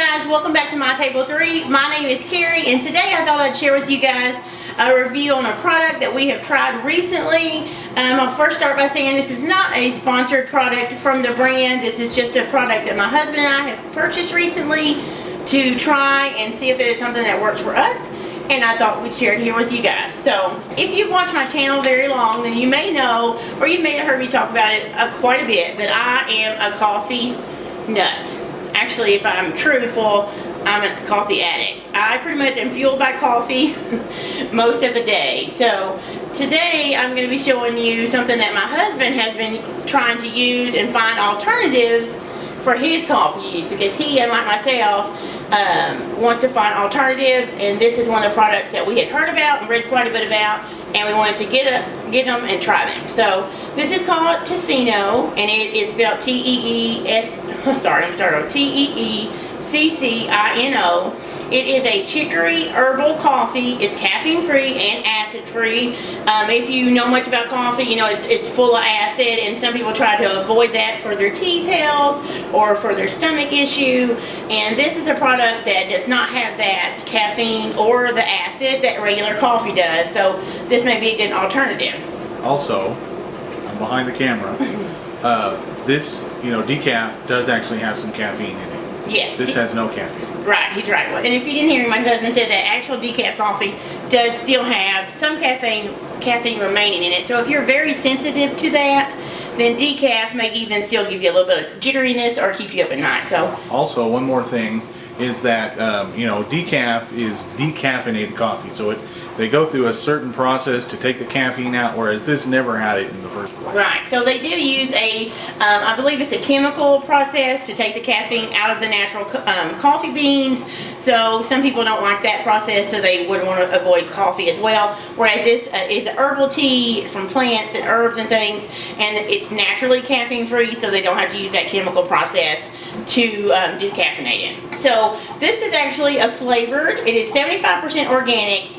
guys, welcome back to My Table 3. My name is Keri, and today I thought I'd share with you guys a review on a product that we have tried recently. I'll first start by saying this is not a sponsored product from the brand. This is just a product that my husband and I have purchased recently to try and see if it is something that works for us, and I thought we'd share it here with you guys. So if you've watched my channel very long, then you may know, or you may have heard me talk about it quite a bit, that I am a coffee nut. Actually, if I'm truthful, I'm a coffee addict. I pretty much am fueled by coffee most of the day. So today I'm going to be showing you something that my husband has been trying to use and find alternatives for his coffee use, because he, unlike myself, wants to find alternatives, and this is one of the products that we had heard about and read quite a bit about, and we wanted to get them and try them. So this is called Teeccino, and it is spelled Teeccino. It is a chicory herbal coffee. It's caffeine free and acid free. If you know much about coffee, you know it's full of acid, and some people try to avoid that for their teeth health or for their stomach issue. And this is a product that does not have that caffeine or the acid that regular coffee does. So this may be a good alternative. Also, I'm behind the camera. This, decaf does actually have some caffeine in it. Yes. This has no caffeine. Right, he's right. And if you didn't hear me, my husband said that actual decaf coffee does still have some caffeine remaining in it. So if you're very sensitive to that, then decaf may even still give you a little bit of jitteriness or keep you up at night. So also, one more thing is that decaf is decaffeinated coffee. So they go through a certain process to take the caffeine out, whereas this never had it in the first place. Right. So they do use I believe it's a chemical process to take the caffeine out of the natural coffee beans. So some people don't like that process, so they would want to avoid coffee as well. Whereas this is herbal tea from plants and herbs and things, and it's naturally caffeine free, so they don't have to use that chemical process to decaffeinate it. So this is actually a flavored. It is 75% organic.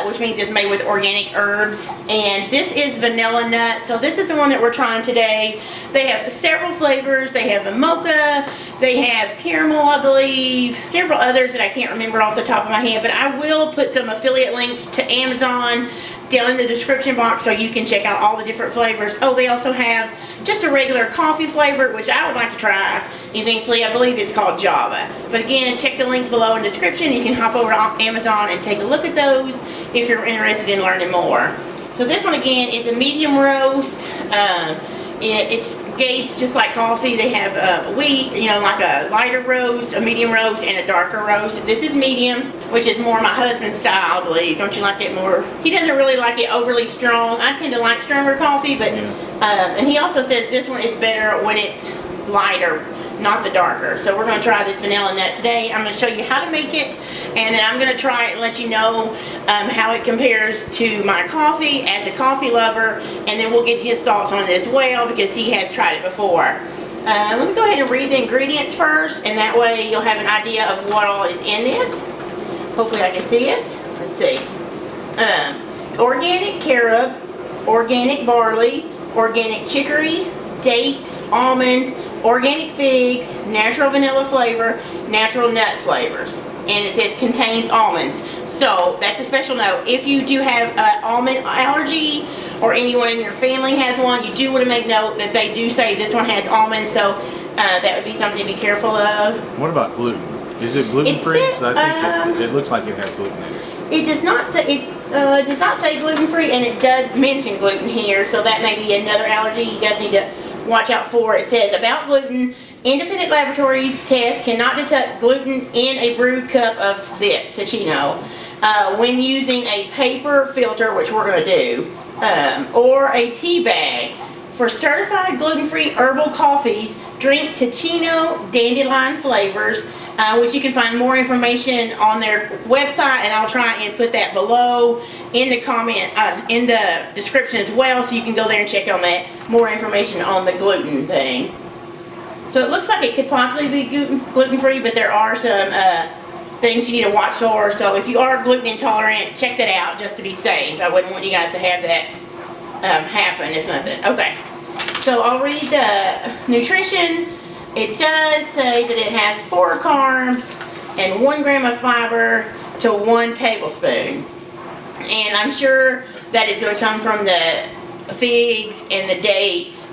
Which means it's made with organic herbs, and this is vanilla nut. So this is the one that we're trying today. They have several flavors. They have a mocha, they have caramel, I believe, several others that I can't remember off the top of my head, but I will put some affiliate links to Amazon down in the description box so you can check out all the different flavors. Oh, they also have just a regular coffee flavor, which I would like to try eventually. I believe it's called Java. But again, check the links below in the description. You can hop over to Amazon and take a look at those if you're interested in learning more. So this one again is a medium roast. It's gauged just like coffee. They have wheat, like a lighter roast, a medium roast, and a darker roast. This is medium, which is more my husband's style, I believe. Don't you like it more? He doesn't really like it overly strong. I tend to like stronger coffee, but and he also says this one is better when it's lighter, not the darker. So we're going to try this vanilla nut today. I'm going to show you how to make it, and then I'm going to try it and let you know how it compares to my coffee as a coffee lover, and then we'll get his thoughts on it as well because he has tried it before. Let me go ahead and read the ingredients first, and that way you'll have an idea of what all is in this. Hopefully I can see it. Let's see. Organic carob, organic barley, organic chicory, dates, almonds, organic figs, natural vanilla flavor, natural nut flavors, and it says contains almonds. So that's a special note. If you do have an almond allergy, or anyone in your family has one, you do want to make note that they do say this one has almonds, so that would be something to be careful of. What about gluten? Is it gluten free? I think it looks like it has gluten in it. It does not say does not say gluten free, and it does mention gluten here, so that may be another allergy you guys need to watch out for. It says about gluten, independent laboratories tests cannot detect gluten in a brewed cup of this Teeccino when using a paper filter, which we're going to do, or a tea bag. For certified gluten-free herbal coffees, drink Teeccino dandelion flavors, which you can find more information on their website, and I'll try and put that below in the comment, in the description as well, so you can go there and check on that, more information on the gluten thing. So it looks like it could possibly be gluten-free, but there are some things you need to watch for. So if you are gluten intolerant, check that out just to be safe. I wouldn't want you guys to have that happen if nothing. Okay, so I'll read the nutrition. it does say that it has 4 carbs and 1 gram of fiber to 1 tablespoon. And I'm sure that it's going to come from the figs and the dates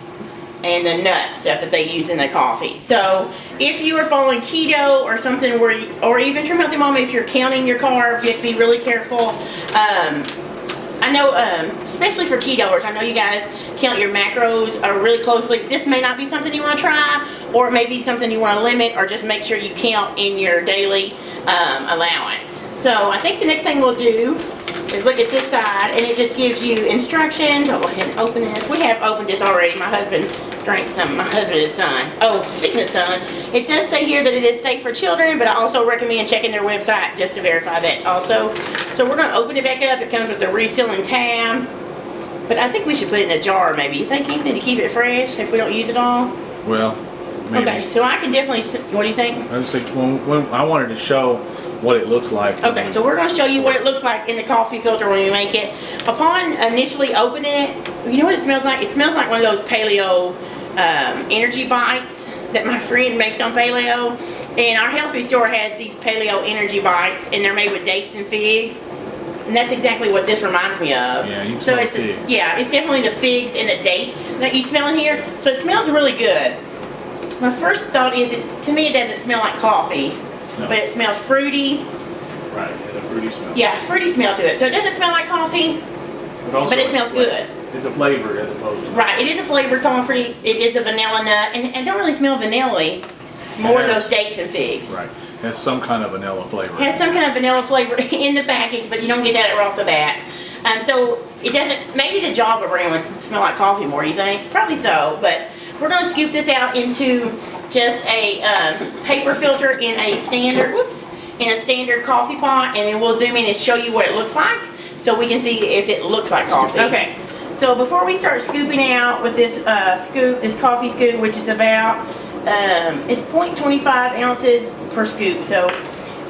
and the nut stuff that they use in the coffee. So if you are following keto or something where you, or even True Healthy Mama, if you're counting your carbs, you have to be really careful. I know, especially for ketoers, I know you guys count your macros really closely. This may not be something you want to try, or it may be something you want to limit, or just make sure you count in your daily allowance. So I think the next thing we'll do is look at this side, and it just gives you instructions. I'll go ahead and open this. We have opened this already. My husband drank some. My husband and son. Oh, speaking of son, it does say here that it is safe for children, but I also recommend checking their website just to verify that also. So we're going to open it back up. It comes with a resealing tab, but I think we should put it in a jar maybe. You think, Ethan, to keep it fresh if we don't use it all? Well, maybe. Okay, so I can definitely, what do you think? I was thinking, when I wanted to show what it looks like. Okay, so we're going to show you what it looks like in the coffee filter when we make it. Upon initially opening it, you know what it smells like? It smells like one of those paleo energy bites that my friend makes on paleo. And our health food store has these paleo energy bites, and they're made with dates and figs. And that's exactly what this reminds me of. Yeah, you can so smell it's figs. yeah, it's definitely the figs and the dates that you smell in here. So it smells really good. My first thought is, to me, it doesn't smell like coffee. No. But it smells fruity. Right, yeah, the fruity smell. Yeah, fruity smell to it. So it doesn't smell like coffee, also but it smells good. It's a flavor as opposed to. Right, it is a flavored coffee. It is a vanilla nut, and it don't really smell vanilla-y. More of those dates and figs. Right, it has some kind of vanilla flavor. It has some kind of vanilla flavor in the package, but you don't get that right off the bat. So it doesn't, maybe the Java brand would smell like coffee more, you think? Probably so, but we're going to scoop this out into just a paper filter in a standard coffee pot, and then we'll zoom in and show you what it looks like so we can see if it looks like coffee. Okay, so before we start scooping out with this this coffee scoop, which is about it's 0.25 ounces per scoop. So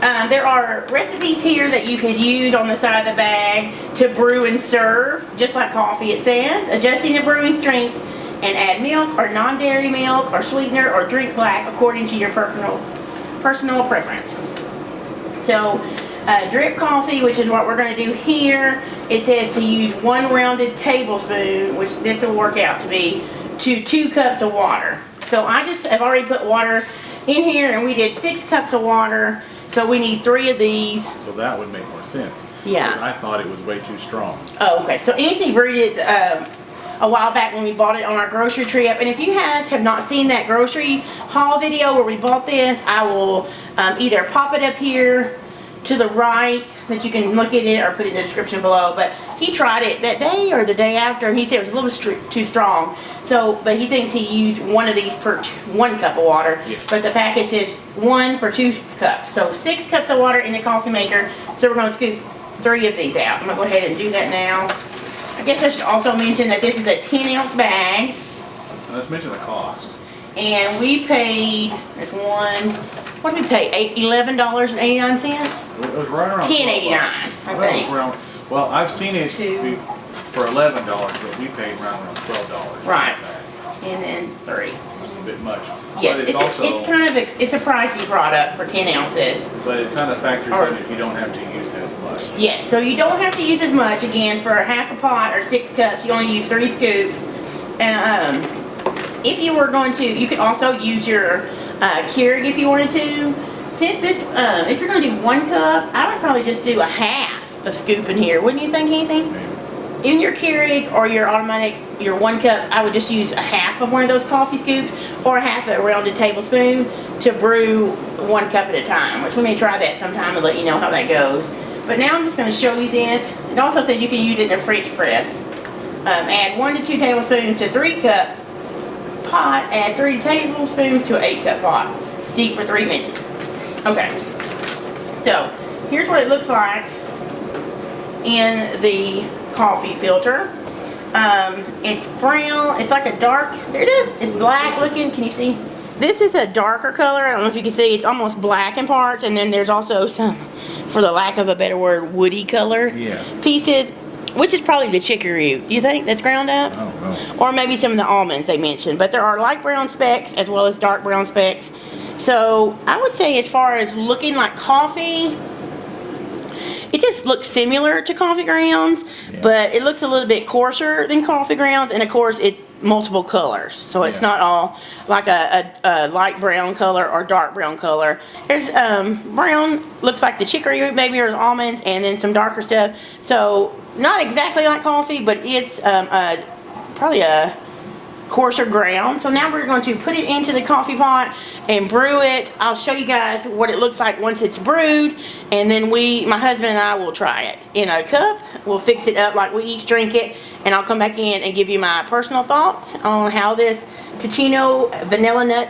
there are recipes here that you could use on the side of the bag to brew and serve, just like coffee. It says adjusting the brewing strength and add milk or non-dairy milk or sweetener or drink black according to your personal preference. So drip coffee, which is what we're going to do here, it says to use 1 rounded tablespoon, which this will work out to be, to 2 cups of water. So I just have already put water in here, and we did 6 cups of water, so we need 3 of these. So that would make more sense. Yeah. I thought it was way too strong. Oh, okay. So anything brewed it a while back when we bought it on our grocery trip. And if you guys have not seen that grocery haul video where we bought this, I will either pop it up here to the right that you can look at it, or put it in the description below. But he tried it that day or the day after, and he said it was a little too strong. So, but he thinks he used 1 of these per 1 cup of water. Yes. But the package is 1 per 2 cups. So 6 cups of water in the coffee maker. So we're going to scoop 3 of these out. I'm going to go ahead and do that now. I guess I should also mention that this is a 10-ounce bag. Let's mention the cost. And we paid, there's one, what did we pay? $11.89? It was right around $10.89, I think. Well, I've seen it for $11, but we paid around $12. Right. And then 3. It's a little bit much. Yes, but it's kind of it's a pricey product for 10 ounces. But it kind of factors in if you don't have to use it as much. Yes, so you don't have to use as much. Again, for half a pot or 6 cups, you only use 3 scoops. And if you were going to, you could also use your Keurig if you wanted to. Since this, if you're going to do 1 cup, I would probably just do a half of scoop in here. Wouldn't you think, anything? In your Keurig or your automatic, your 1 cup, I would just use a half of one of those coffee scoops or a half of a rounded tablespoon to brew 1 cup at a time, which we may try that sometime and let you know how that goes. But now I'm just going to show you this. It also says you can use it in a French press. Add 1 to 2 tablespoons to 3 cups pot. Add 3 tablespoons to an 8-cup pot. Steep for 3 minutes. Okay. So here's what it looks like in the coffee filter. It's brown. It's like a dark. There it is. It's black looking. Can you see? This is a darker color. I don't know if you can see. It's almost black in parts, and then there's also some, for the lack of a better word, woody color pieces. which is probably the chicory. Do you think that's ground up? I don't know. Or maybe some of the almonds they mentioned. But there are light brown specks as well as dark brown specks. So I would say as far as looking like coffee, it just looks similar to coffee grounds, but it looks a little bit coarser than coffee grounds, and of course it's multiple colors, so it's not all like a light brown color or dark brown color. There's brown, looks like the chicory maybe, or the almonds, and then some darker stuff. So not exactly like coffee, but it's probably a coarser ground. So now we're going to put it into the coffee pot and brew it. I'll show you guys what it looks like once it's brewed, and then my husband and I will try it in a cup. We'll fix it up like we each drink it, and I'll come back in and give you my personal thoughts on how this Teeccino vanilla nut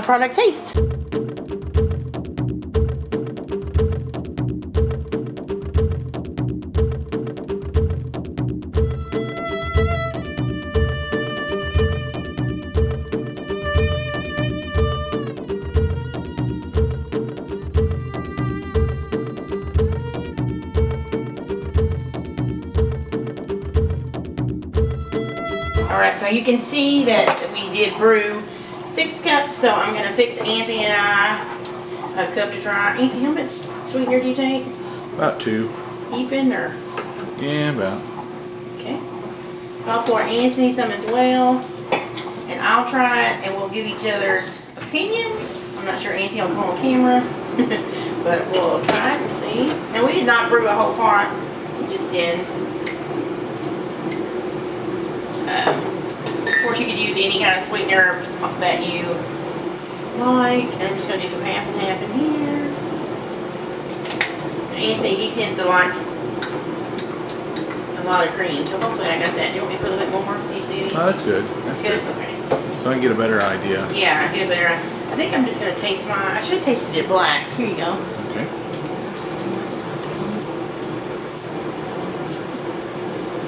product tastes. Alright, so you can see that we did brew 6 cups, so I'm going to fix Anthony and I a cup to try. Anthony, how much sweetener do you take? About 2. Even or? Yeah, about. Okay. I'll pour Anthony some as well, and I'll try it, and we'll give each other's opinion. I'm not sure Anthony will come on camera, but we'll try it and see. Now, we did not brew a whole pot. We just did. Of course, you could use any kind of sweetener that you like. And I'm just going to do some half and half in here. Anthony, he tends to like a lot of cream, so hopefully I got that. Do you want me to put a little bit more? Can you see it? Oh, that's good. That's good. Okay. So I can get a better idea. Yeah, I get a better. I think I'm just going to taste mine. I should have tasted it black. Here you go. Okay.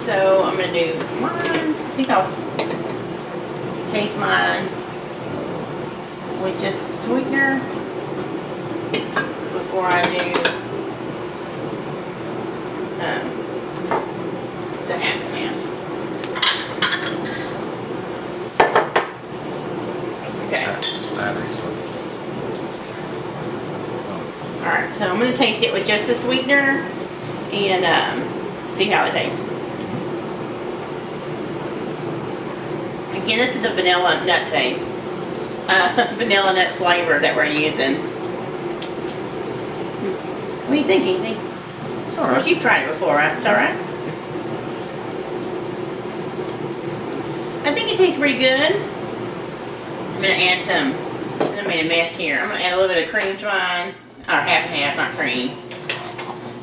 So I'm going to do mine. I think I'll taste mine with just the sweetener before I do the half and half. Okay. Alright, so I'm going to taste it with just the sweetener and see how it tastes. Again, this is a vanilla nut taste. Vanilla nut flavor that we're using. What do you think, Anthony? It's Of alright. course, you've tried it before, right? It's alright? I think it tastes pretty good. I'm going to add some, I made a mess here. I'm going to add a little bit of cream to mine. Or half and half, not cream.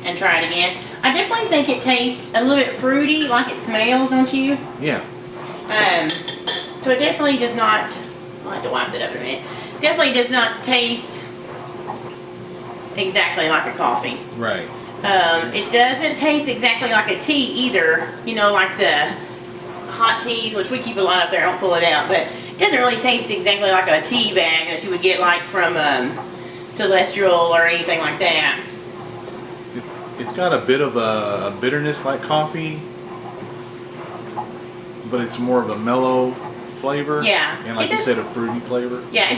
And try it again. I definitely think it tastes a little bit fruity, like it smells, don't you? Yeah. So it definitely does not, I'll have to wipe it up in a minute. Definitely does not taste exactly like a coffee. Right. It doesn't taste exactly like a tea either. You know, like the hot teas, which we keep a lot up there, I don't pull it out, but it doesn't really taste exactly like a tea bag that you would get like from Celestial or anything like that. It's got a bit of a bitterness like coffee, but it's more of a mellow flavor. Yeah. And like you said, a fruity flavor. Yeah,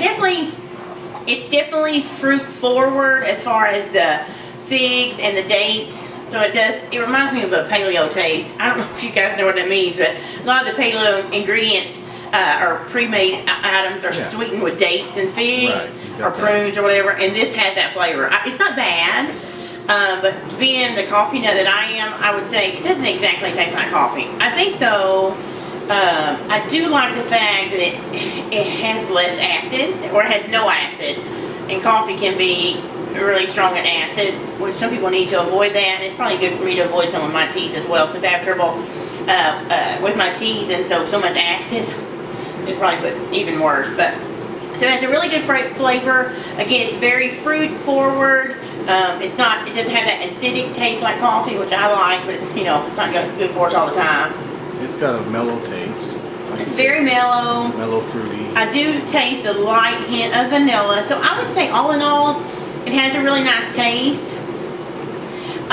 it's definitely fruit forward as far as the figs and the dates. So it reminds me of a paleo taste. I don't know if you guys know what that means, but a lot of the paleo ingredients or pre-made items are sweetened with dates and figs or prunes or whatever, and this has that flavor. It's not bad, but being the coffee nut that I am, I would say it doesn't exactly taste like coffee. I think though, I do like the fact that it has less acid, or it has no acid, and coffee can be really strong in acid, which some people need to avoid that, and it's probably good for me to avoid some of my teeth as well, because I have trouble with my teeth, and so much acid is probably even worse. But so it has a really good flavor. Again, it's very fruit forward. It doesn't have that acidic taste like coffee, which I like, but you know, it's not good for us all the time. It's got a mellow taste. It's very mellow. Mellow fruity. I do taste a light hint of vanilla, so I would say all in all, it has a really nice taste.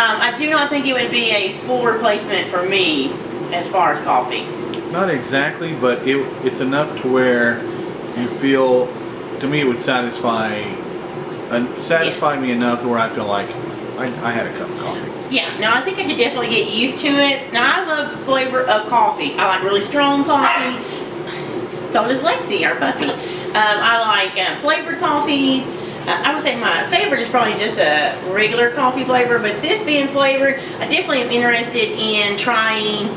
I do not think it would be a full replacement for me as far as coffee. Not exactly, but it's enough to where you feel, to me, it would satisfy me enough to where I feel like I had a cup of coffee. Yeah, no, I think I could definitely get used to it. Now, I love the flavor of coffee. I like really strong coffee. So does Lexi, our puppy. I like flavored coffees. I would say my favorite is probably just a regular coffee flavor, but this being flavored, I definitely am interested in trying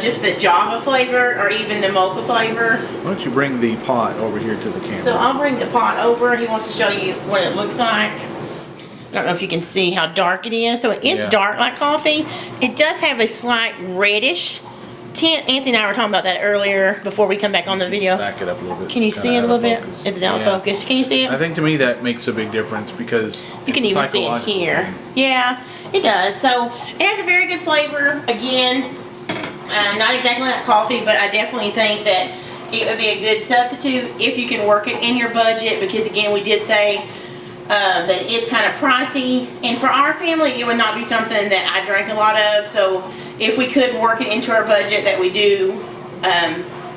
just the Java flavor or even the mocha flavor. Why don't you bring the pot over here to the camera? So I'll bring the pot over. He wants to show you what it looks like. I don't know if you can see how dark it is. So it is dark like coffee. It does have a slight reddish tint. Anthony and I were talking about that earlier before we come back on the video. Back it up a little bit. Can you see it a little bit? It's out of focus. Can you see it? I think to me that makes a big difference because you can even see it here. Yeah, it does. So it has a very good flavor. Again, not exactly like coffee, but I definitely think that it would be a good substitute if you can work it in your budget, because again, we did say that it's kind of pricey, and for our family it would not be something that I drank a lot of. So if we could work it into our budget that we do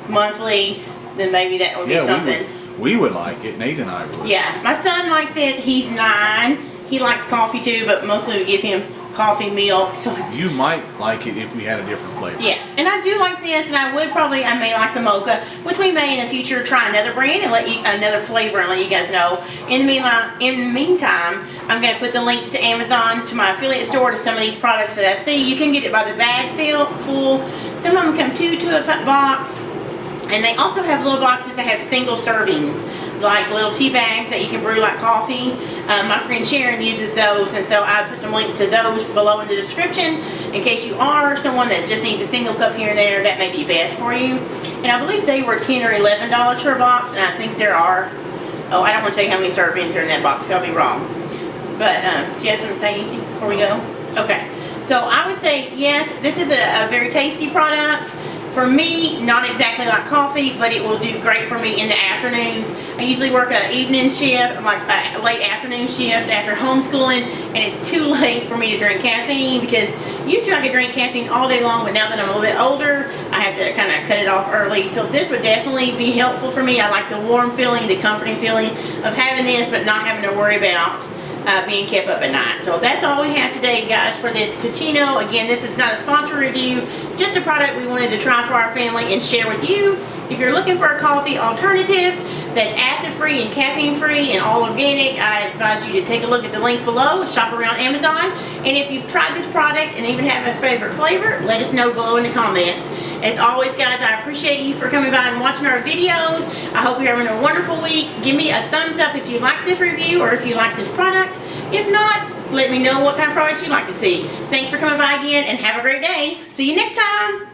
monthly, then maybe that would be something. We would like it. Nathan and I would. Yeah, my son likes it. He's 9. He likes coffee too, but mostly we give him coffee milk. So you might like it if we had a different flavor. Yes, and I do like this, and I may like the mocha, which we may in the future try another brand and another flavor and let you guys know. In the meantime, I'm going to put the links to Amazon, to my affiliate store, to some of these products that I see. You can get it by the bag full. Some of them come two to a box, and they also have little boxes that have single servings, like little tea bags that you can brew like coffee. My friend Sharon uses those, and so I put some links to those below in the description in case you are someone that just needs a single cup here and there. That may be best for you. And I believe they were $10 or $11 for a box, and I think there are, I don't want to tell you how many servings are in that box, I'll be wrong. But do you have something to say anything before we go? Okay, so I would say yes, this is a very tasty product. For me, not exactly like coffee, but it will do great for me in the afternoons. I usually work an evening shift, like a late afternoon shift after homeschooling, and it's too late for me to drink caffeine, because used to I could drink caffeine all day long, but now that I'm a little bit older, I have to kind of cut it off early. So this would definitely be helpful for me. I like the warm feeling, the comforting feeling of having this, but not having to worry about being kept up at night. So that's all we have today, guys, for this Teeccino. Again, this is not a sponsor review, just a product we wanted to try for our family and share with you. If you're looking for a coffee alternative that's acid-free and caffeine-free and all organic, I advise you to take a look at the links below, shop around Amazon. And if you've tried this product and even have a favorite flavor, let us know below in the comments. As always, guys, I appreciate you for coming by and watching our videos. I hope you're having a wonderful week. Give me a thumbs up if you like this review or if you like this product. If not, let me know what kind of products you'd like to see. Thanks for coming by again, and have a great day. See you next time.